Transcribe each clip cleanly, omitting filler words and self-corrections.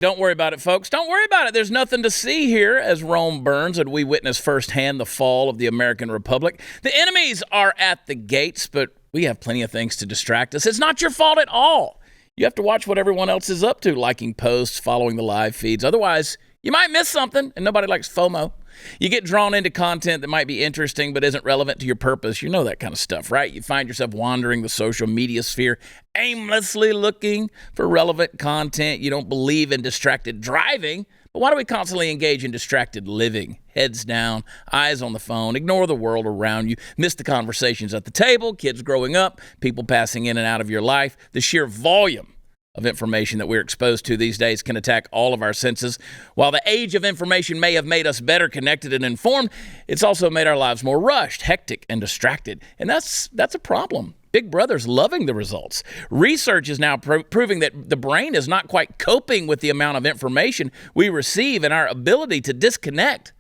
Don't worry about it, folks. Don't worry about it. There's nothing to see here as Rome burns and we witness firsthand the fall of the American Republic. The enemies are at the gates, but we have plenty of things to distract us. It's not your fault at all. You have to watch what everyone else is up to, liking posts, following the live feeds. Otherwise, you might miss something, and nobody likes FOMO. You get drawn into content that might be interesting but isn't relevant to your purpose. You know that kind of stuff, right? You find yourself wandering the social media sphere, aimlessly looking for relevant content. You don't believe in distracted driving, but why do we constantly engage in distracted living? Heads down, eyes on the phone, ignore the world around you, miss the conversations at the table, kids growing up, people passing in and out of your life. The sheer volume of information that we're exposed to these days can attack all of our senses. While the age of information may have made us better connected and informed, it's also made our lives more rushed, hectic, and distracted. And that's a problem. Big Brother's loving the results. Research is now proving that the brain is not quite coping with the amount of information we receive, and our ability to disconnect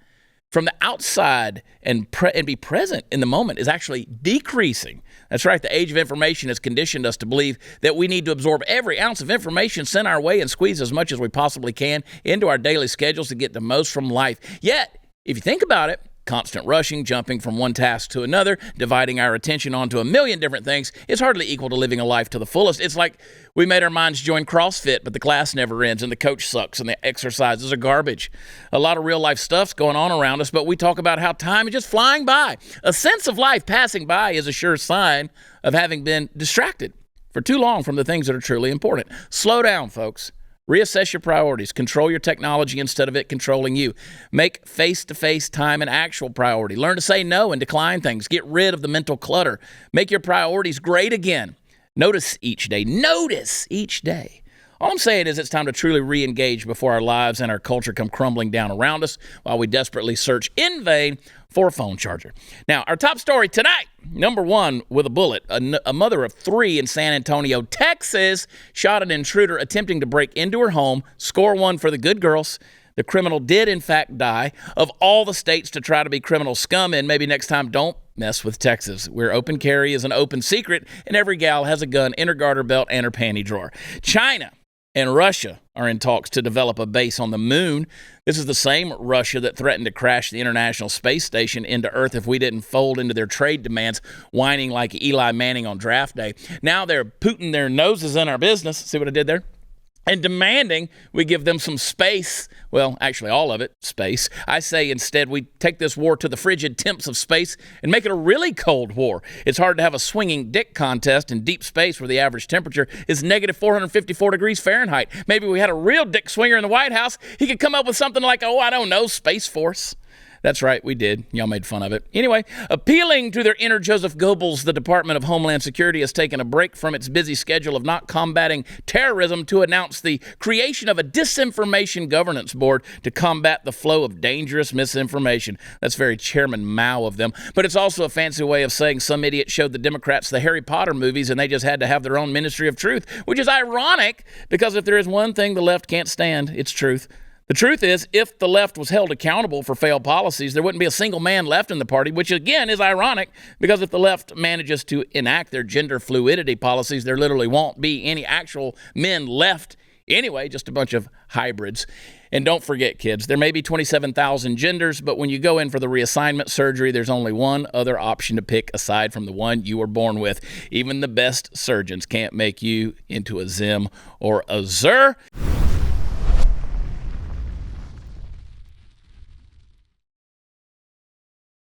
from the outside and be present in the moment is actually decreasing. That's right. The age of information has conditioned us to believe that we need to absorb every ounce of information sent our way and squeeze as much as we possibly can into our daily schedules to get the most from life. Yet, if you think about it, constant rushing, jumping from one task to another, dividing our attention onto a million different things is hardly equal to living a life to the fullest. It's like we made our minds join CrossFit, but the class never ends and the coach sucks and the exercises are garbage. A lot of real life stuff's going on around us, but we talk about how time is just flying by. A sense of life passing by is a sure sign of having been distracted for too long from the things that are truly important. Slow down, folks. Reassess your priorities. Control your technology instead of it controlling you. Make face-to-face time an actual priority. Learn to say no and decline things. Get rid of the mental clutter. Make your priorities great again. Notice each day. Notice each day. All I'm saying is it's time to truly re-engage before our lives and our culture come crumbling down around us while we desperately search in vain for a phone charger. Now, our top story tonight, number one with a bullet. A mother of three in San Antonio, Texas, shot an intruder attempting to break into her home. Score one for the good girls. The criminal did, in fact, die. Of all the states to try to be criminal scum in, maybe next time don't mess with Texas, where open carry is an open secret and every gal has a gun in her garter belt and her panty drawer. China and Russia are in talks to develop a base on the moon. This is the same Russia that threatened to crash the International Space Station into Earth if we didn't fold into their trade demands, whining like Eli Manning on draft day. Now they're putting their noses in our business. See what I did there? And demanding we give them some space. Well, actually all of it, space. I say instead we take this war to the frigid temps of space and make it a really cold war. It's hard to have a swinging dick contest in deep space where the average temperature is negative 454 degrees Fahrenheit. Maybe we had a real dick swinger in the White House. He could come up with something like, Space Force. That's right, we did. Y'all made fun of it. Anyway, appealing to their inner Joseph Goebbels, the Department of Homeland Security has taken a break from its busy schedule of not combating terrorism to announce the creation of a disinformation governance board to combat the flow of dangerous misinformation. That's very Chairman Mao of them. But it's also a fancy way of saying some idiot showed the Democrats the Harry Potter movies and they just had to have their own Ministry of Truth, which is ironic because if there is one thing the left can't stand, it's truth. The truth is, if the left was held accountable for failed policies, there wouldn't be a single man left in the party, which again is ironic because if the left manages to enact their gender fluidity policies, there literally won't be any actual men left anyway, just a bunch of hybrids. And don't forget, kids, there may be 27,000 genders, but when you go in for the reassignment surgery, there's only one other option to pick aside from the one you were born with. Even the best surgeons can't make you into a Zim or a Zer.